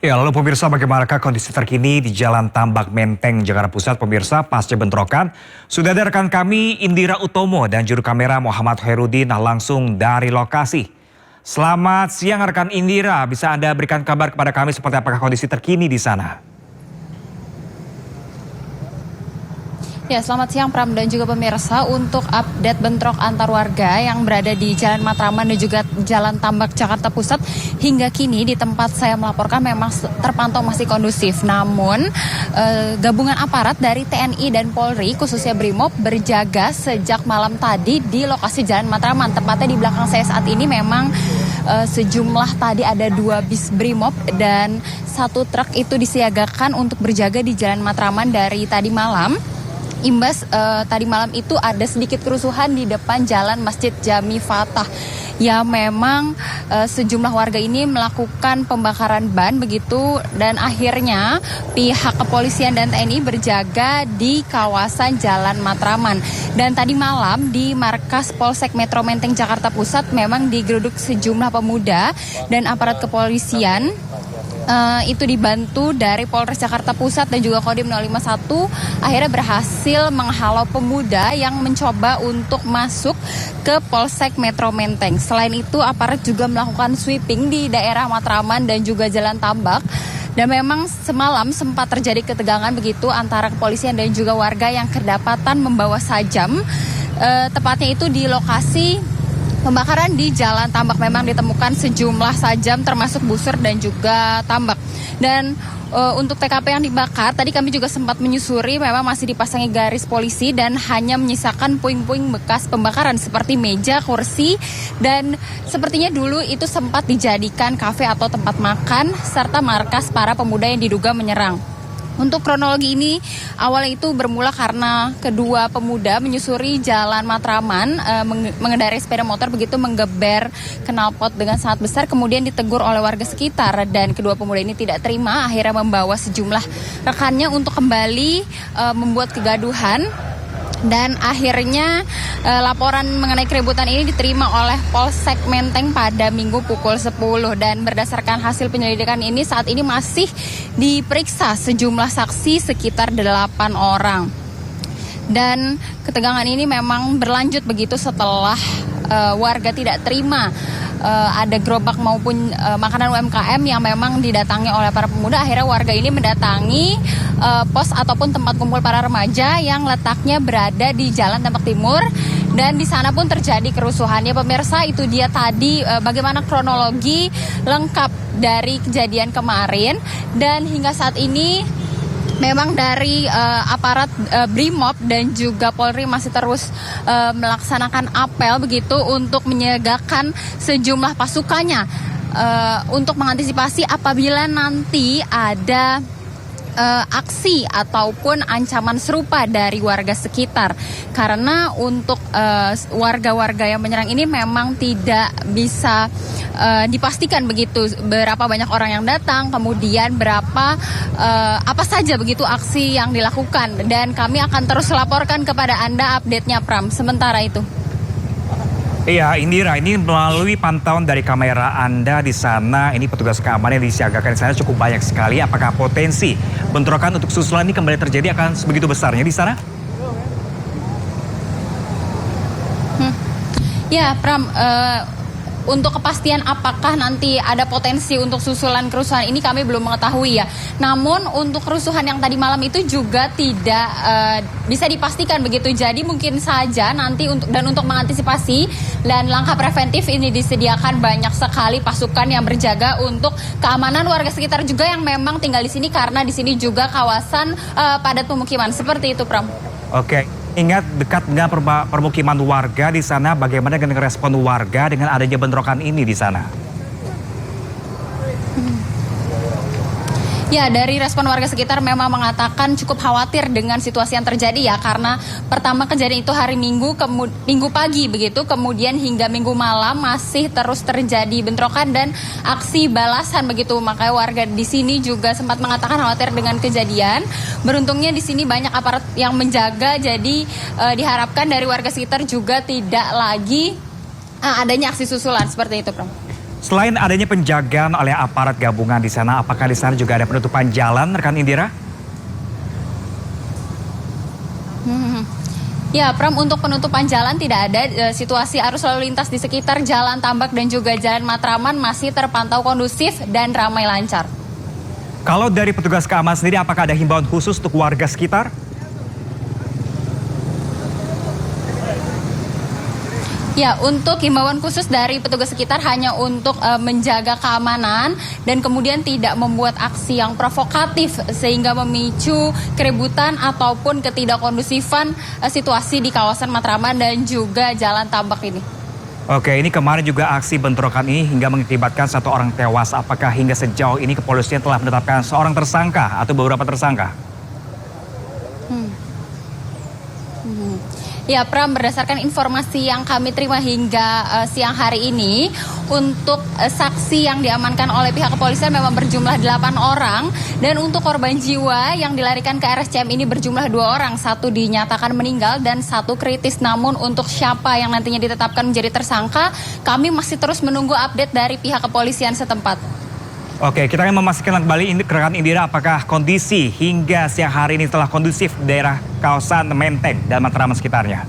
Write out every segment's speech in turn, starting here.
Ya, lalu pemirsa bagaimanakah kondisi terkini di Jalan Tambak Menteng, Jakarta Pusat, pemirsa, pasca bentrokan? Sudah ada rekan kami Indira Utomo dan juru kamera Muhammad Herudin langsung dari lokasi. Selamat siang rekan Indira, bisa Anda berikan kabar kepada kami seperti apakah kondisi terkini di sana? Ya, selamat siang Pram dan juga pemirsa. Untuk update bentrok antar warga yang berada di Jalan Matraman dan juga Jalan Tambak Jakarta Pusat, hingga kini di tempat saya melaporkan memang terpantau masih kondusif. Namun gabungan aparat dari TNI dan Polri khususnya Brimob berjaga sejak malam tadi di lokasi Jalan Matraman. Tepatnya di belakang saya saat ini memang sejumlah tadi ada 2 bis Brimob dan 1 truk itu disiagakan untuk berjaga di Jalan Matraman dari tadi malam. Imbas tadi malam itu ada sedikit kerusuhan di depan Jalan Masjid Jami Fatah. Ya, memang sejumlah warga ini melakukan pembakaran ban begitu, dan akhirnya pihak kepolisian dan TNI berjaga di kawasan Jalan Matraman. Dan tadi malam di markas Polsek Metro Menteng Jakarta Pusat memang digeruduk sejumlah pemuda dan aparat kepolisian. Itu dibantu dari Polres Jakarta Pusat dan juga Kodim 051 akhirnya berhasil menghalau pemuda yang mencoba untuk masuk ke Polsek Metro Menteng. Selain itu aparat juga melakukan sweeping di daerah Matraman dan juga Jalan Tambak. Dan memang semalam sempat terjadi ketegangan begitu antara kepolisian dan juga warga yang kedapatan membawa sajam. Tepatnya itu di lokasi pembakaran di Jalan Tambak memang ditemukan sejumlah sajam termasuk busur dan juga tambak. Dan untuk TKP yang dibakar, tadi kami juga sempat menyusuri memang masih dipasangi garis polisi dan hanya menyisakan puing-puing bekas pembakaran seperti meja, kursi, dan sepertinya dulu itu sempat dijadikan kafe atau tempat makan serta markas para pemuda yang diduga menyerang. Untuk kronologi ini awalnya itu bermula karena kedua pemuda menyusuri Jalan Matraman mengendarai sepeda motor begitu menggeber knalpot dengan sangat besar, kemudian ditegur oleh warga sekitar dan kedua pemuda ini tidak terima, akhirnya membawa sejumlah rekannya untuk kembali membuat kegaduhan. Dan akhirnya laporan mengenai keributan ini diterima oleh Polsek Menteng pada Minggu pukul 10. Dan berdasarkan hasil penyelidikan ini saat ini masih diperiksa sejumlah saksi sekitar 8 orang. Dan ketegangan ini memang berlanjut begitu setelah warga tidak terima ada gerobak maupun makanan UMKM yang memang didatangi oleh para pemuda. Akhirnya warga ini mendatangi pos ataupun tempat kumpul para remaja yang letaknya berada di Jalan Tambak Timur, dan di sana pun terjadi kerusuhan. Ya pemirsa, itu dia tadi bagaimana kronologi lengkap dari kejadian kemarin. Dan hingga saat ini memang dari aparat Brimob dan juga Polri masih terus melaksanakan apel begitu untuk menyiagakan sejumlah pasukannya untuk mengantisipasi apabila nanti ada aksi ataupun ancaman serupa dari warga sekitar. Karena untuk warga-warga yang menyerang ini memang tidak bisa dipastikan begitu berapa banyak orang yang datang, kemudian berapa apa saja begitu aksi yang dilakukan, dan kami akan terus laporkan kepada Anda update-nya Pram sementara itu. Iya, Indira, ini melalui pantauan dari kamera Anda di sana, ini petugas keamanan yang disiagakan di sana cukup banyak sekali. Apakah potensi bentrokan untuk susulan ini kembali terjadi akan sebegitu besarnya di sana? Ya, Pram, untuk kepastian apakah nanti ada potensi untuk susulan kerusuhan ini kami belum mengetahui ya. Namun untuk kerusuhan yang tadi malam itu juga tidak bisa dipastikan begitu. Jadi mungkin saja nanti untuk mengantisipasi dan langkah preventif ini disediakan banyak sekali pasukan yang berjaga untuk keamanan warga sekitar juga yang memang tinggal di sini, karena di sini juga kawasan padat pemukiman. Seperti itu, Pram. Oke. Ingat, dekat dengan permukiman warga di sana, bagaimana dengan respon warga dengan adanya bentrokan ini di sana? Ya, dari respon warga sekitar memang mengatakan cukup khawatir dengan situasi yang terjadi ya, karena pertama kejadian itu hari Minggu pagi begitu, kemudian hingga Minggu malam masih terus terjadi bentrokan dan aksi balasan begitu. Makanya warga di sini juga sempat mengatakan khawatir dengan kejadian. Beruntungnya di sini banyak aparat yang menjaga, jadi diharapkan dari warga sekitar juga tidak lagi adanya aksi susulan seperti itu, Bro. Selain adanya penjagaan oleh aparat gabungan di sana, apakah di sana juga ada penutupan jalan, rekan Indira? Ya, Pram, untuk penutupan jalan tidak ada. Situasi arus lalu lintas di sekitar Jalan Tambak dan juga Jalan Matraman masih terpantau kondusif dan ramai lancar. Kalau dari petugas keamanan sendiri, apakah ada himbauan khusus untuk warga sekitar? Ya, untuk himbauan khusus dari petugas sekitar hanya untuk menjaga keamanan dan kemudian tidak membuat aksi yang provokatif sehingga memicu keributan ataupun ketidakkondusifan situasi di kawasan Matraman dan juga Jalan Tambak ini. Oke, ini kemarin juga aksi bentrokan ini hingga mengakibatkan 1 orang tewas. Apakah hingga sejauh ini kepolisian telah menetapkan seorang tersangka atau beberapa tersangka? Ya, Pram, berdasarkan informasi yang kami terima hingga siang hari ini, untuk saksi yang diamankan oleh pihak kepolisian memang berjumlah 8 orang. Dan untuk korban jiwa yang dilarikan ke RSCM ini berjumlah 2 orang. 1 dinyatakan meninggal dan 1 kritis. Namun untuk siapa yang nantinya ditetapkan menjadi tersangka, kami masih terus menunggu update dari pihak kepolisian setempat. Oke, kita akan memastikan kembali rekan Indira, apakah kondisi hingga siang hari ini telah kondusif di daerah kawasan Menteng dan Matraman sekitarnya.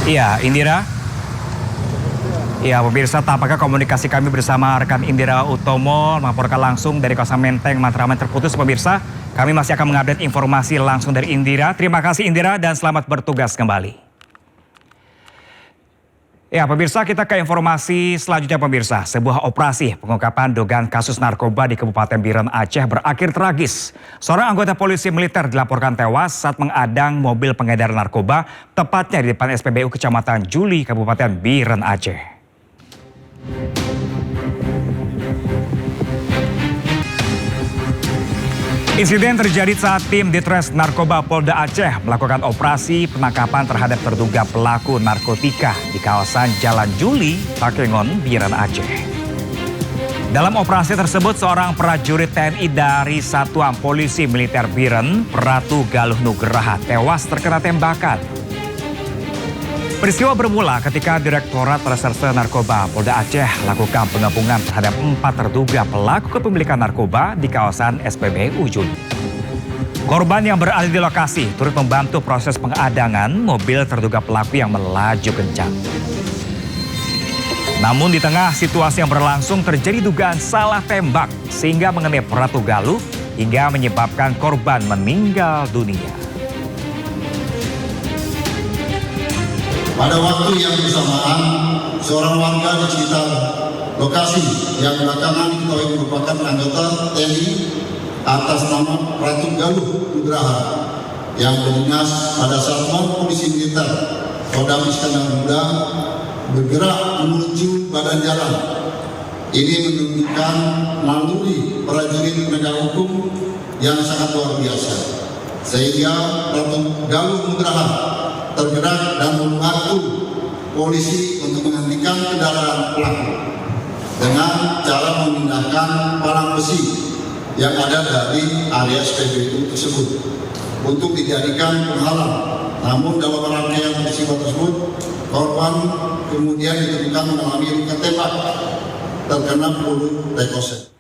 Iya, Indira. Ya, pemirsa, tampaknya komunikasi kami bersama rekan Indira Utomo melaporkan langsung dari kawasan Menteng, Matraman terputus, pemirsa. Kami masih akan mengupdate informasi langsung dari Indira. Terima kasih Indira dan selamat bertugas kembali. Ya, pemirsa, kita ke informasi selanjutnya, pemirsa. Sebuah operasi pengungkapan dugaan kasus narkoba di Kabupaten Biren, Aceh berakhir tragis. Seorang anggota polisi militer dilaporkan tewas saat mengadang mobil pengedar narkoba, tepatnya di depan SPBU Kecamatan Juli, Kabupaten Biren, Aceh. Insiden terjadi saat tim Ditres Narkoba Polda Aceh melakukan operasi penangkapan terhadap terduga pelaku narkotika di kawasan Jalan Juli, Takengon, Biren, Aceh. Dalam operasi tersebut, seorang prajurit TNI dari Satuan Polisi Militer Biren, Pratu Galuh Nugraha, tewas terkena tembakan. Peristiwa bermula ketika Direktorat Reserse Narkoba Polda Aceh lakukan pengepungan terhadap 4 terduga pelaku kepemilikan narkoba di kawasan SPBU Juli. Korban yang berada di lokasi turut membantu proses pengadangan mobil terduga pelaku yang melaju kencang. Namun di tengah situasi yang berlangsung terjadi dugaan salah tembak sehingga mengenai Pratu Galuh hingga menyebabkan korban meninggal dunia. Pada waktu yang bersamaan, seorang warga di sekitar lokasi yang belakangan diketahui merupakan anggota TNI atas nama Pratu Galuh Nugraha yang berdinas pada Satuan Polisi Militer Kodam Iskandar Muda bergerak menuju badan jalan. Ini menunjukkan naluri prajurit penegak hukum yang sangat luar biasa, sehingga Pratu Galuh Nugraha tergerak dan membantu polisi untuk menghentikan kendaraan pelaku dengan cara memindahkan palang besi yang ada dari area SPBU tersebut untuk dijadikan penghalang. Namun dalam rangkaian peristiwa tersebut, korban kemudian ditemukan mengalami luka tembak terkena peluru rekoset.